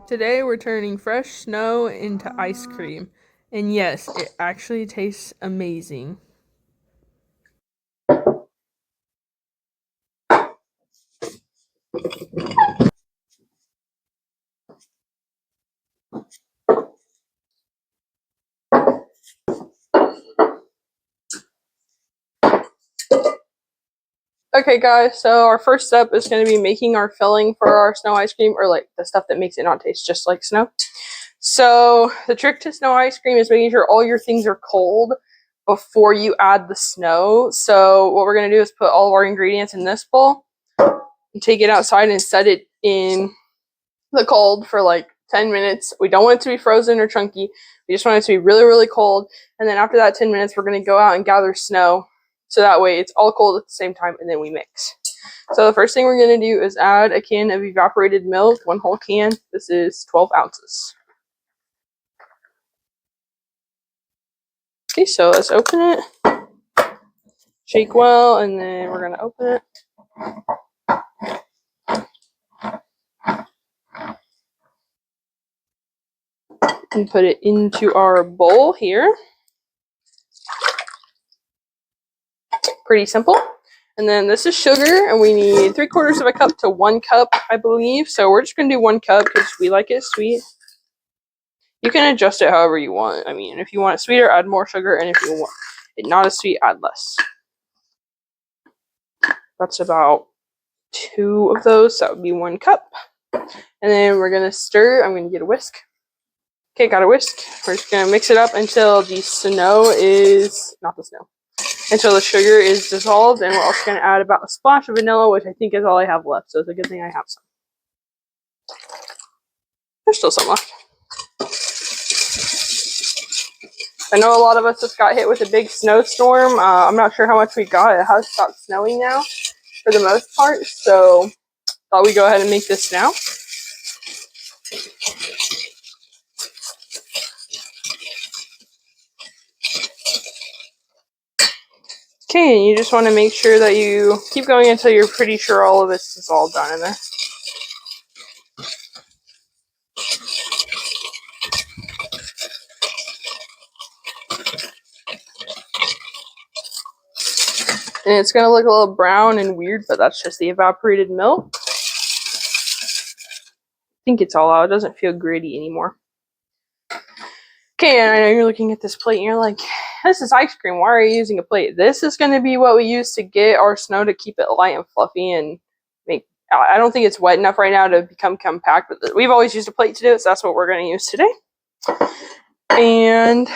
Today we're turning fresh snow into ice cream. And yes, it actually tastes amazing. Okay guys, so our first step is going to be making our filling for our snow ice cream, or like the stuff that makes it not taste just like snow. So the trick to snow ice cream is making sure all your things are cold before you add the snow. So what we're going to do is put all of our ingredients in this bowl and take it outside and set it in the cold for like 10 minutes. We don't want it to be frozen or chunky. We just want it to be really, really cold. And then after that 10 minutes, we're going to go out and gather snow. So that way it's all cold at the same time, and then we mix. So the first thing we're going to do is add a can of evaporated milk, 1 whole can. This is 12 ounces. Okay, so let's open it. Shake well, and then we're going to open it. And put it into our bowl here. Pretty simple. And then this is sugar, and we need 3/4 of a cup to 1 cup, I believe. So we're just going to do 1 cup because we like it sweet. You can adjust it however you want. I mean, if you want it sweeter, add more sugar, and if you want it not as sweet, add less. That's about 2 of those. That would be 1 cup. And then we're going to stir. I'm going to get a whisk. Okay, got a whisk. We're just going to mix it up until the snow is, not the snow, until the sugar is dissolved. And we're also going to add about a splash of vanilla, which I think is all I have left. So it's a good thing I have some. There's still some left. I know a lot of us just got hit with a big snowstorm. I'm not sure how much we got. It has stopped snowing now for the most part. So thought we'd go ahead and make this now. Okay, and you just want to make sure that you keep going until you're pretty sure all of this is all done in there. And it's going to look a little brown and weird, but that's just the evaporated milk. I think it's all out. It doesn't feel gritty anymore. Okay, and I know you're looking at this plate and you're like, this is ice cream. Why are you using a plate? This is going to be what we use to get our snow to keep it light and fluffy and make. I don't think it's wet enough right now to become compact, but we've always used a plate to do it, so that's what we're going to use today. And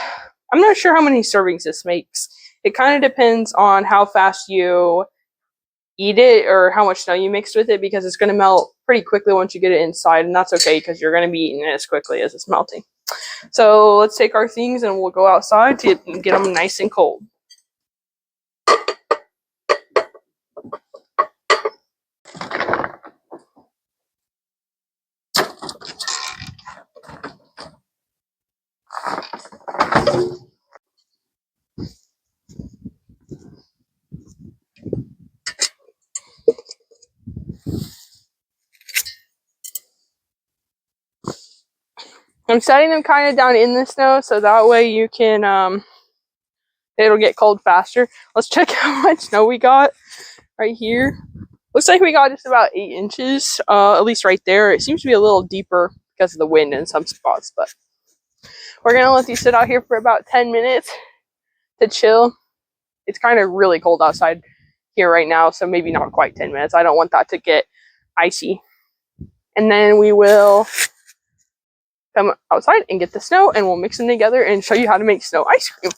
I'm not sure how many servings this makes. It kind of depends on how fast you eat it or how much snow you mixed with it, because it's going to melt pretty quickly once you get it inside, and that's okay because you're going to be eating it as quickly as it's melting. So let's take our things and we'll go outside to get them nice and cold. I'm setting them kind of down in the snow so that way you can, it'll get cold faster. Let's check how much snow we got right here. Looks like we got just about 8 inches, at least right there. It seems to be a little deeper because of the wind in some spots, but we're going to let these sit out here for about 10 minutes to chill. It's kind of really cold outside here right now, so maybe not quite 10 minutes. I don't want that to get icy. And then we will come outside and get the snow, and we'll mix them together and show you how to make snow ice cream.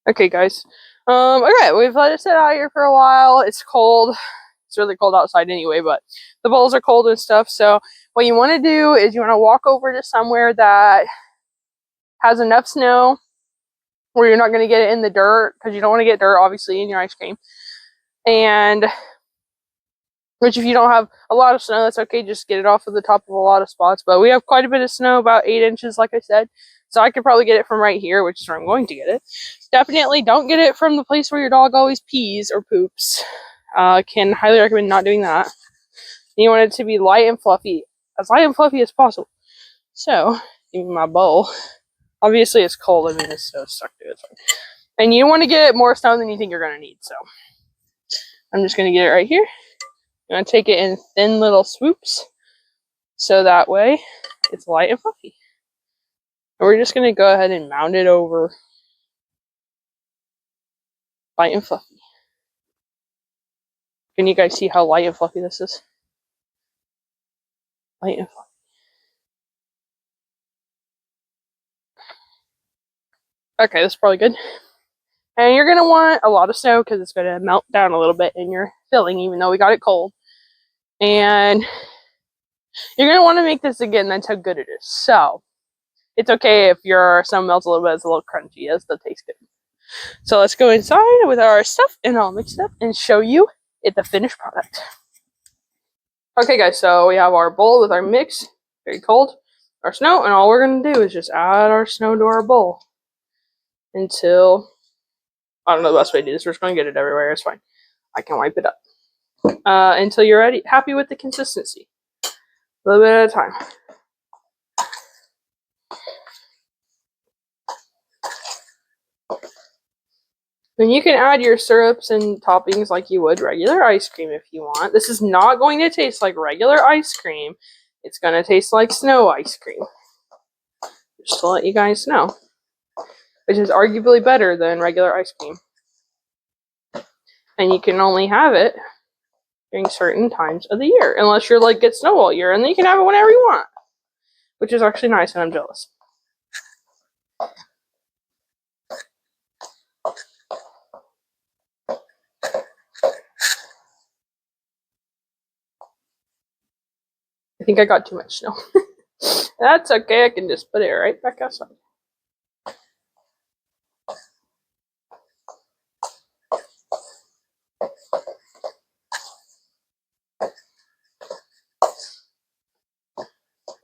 Okay, guys. Okay, we've let it sit out here for a while. It's cold. It's really cold outside anyway, but the bowls are cold and stuff. So what you want to do is you want to walk over to somewhere that has enough snow where you're not going to get it in the dirt, because you don't want to get dirt, obviously, in your ice cream. And which, if you don't have a lot of snow, that's okay. Just get it off of the top of a lot of spots. But we have quite a bit of snow, about 8 inches, like I said. So I could probably get it from right here, which is where I'm going to get it. Definitely don't get it from the place where your dog always pees or poops. Can highly recommend not doing that. You want it to be light and fluffy as possible. So, give me my bowl. Obviously, it's cold. I mean, it's so stuck to it. And you want to get more snow than you think you're going to need. So, I'm just going to get it right here. I'm going to take it in thin little swoops. So that way, it's light and fluffy. And we're just going to go ahead and mound it over. Light and fluffy. Can you guys see how light and fluffy this is? Light and fluffy. Okay, that's probably good. And you're going to want a lot of snow because it's going to melt down a little bit in your filling, even though we got it cold. And you're going to want to make this again. That's how good it is. So, it's okay if your snow melts a little bit. It's a little crunchy. It still tastes good. So let's go inside with our stuff, and I'll mix it up and show you the finished product. Okay, guys, so we have our bowl with our mix, very cold, our snow, and all we're going to do is just add our snow to our bowl until, I don't know the best way to do this. We're just going to get it everywhere. It's fine. I can wipe it up. Until you're happy with the consistency. A little bit at a time. Then you can add your syrups and toppings like you would regular ice cream if you want. This is not going to taste like regular ice cream. It's going to taste like snow ice cream. Just to let you guys know. Which is arguably better than regular ice cream. And you can only have it during certain times of the year. Unless you're like, get snow all year. And then you can have it whenever you want. Which is actually nice, and I'm jealous. I think I got too much snow. That's okay, I can just put it right back outside.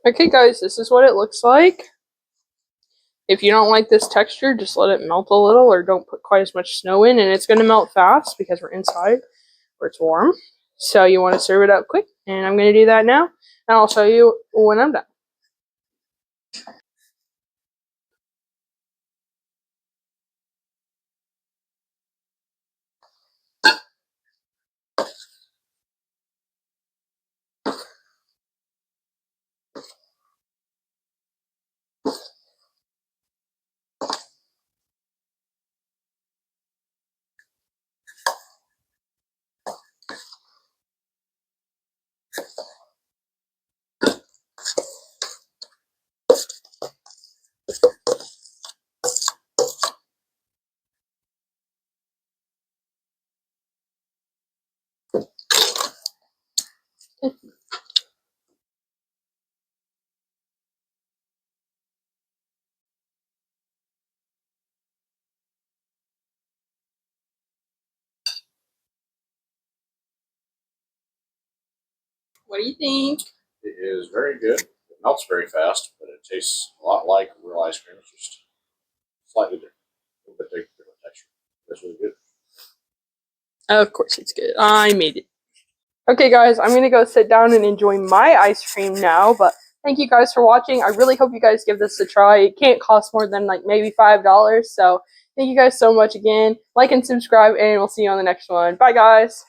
Okay, guys, this is what it looks like. If you don't like this texture, just let it melt a little, or don't put quite as much snow in, and it's going to melt fast because we're inside where it's warm. So you want to serve it up quick, and I'm going to do that now, and I'll show you when I'm done. What do you think? It is very good. It melts very fast, but it tastes a lot like real ice cream. It's just slightly different. A little bit different texture. It's really good. Of course it's good. I made it. Okay, guys, I'm going to go sit down and enjoy my ice cream now, but thank you guys for watching. I really hope you guys give this a try. It can't cost more than like maybe $5, so thank you guys so much again. Like and subscribe, and we'll see you on the next one. Bye, guys.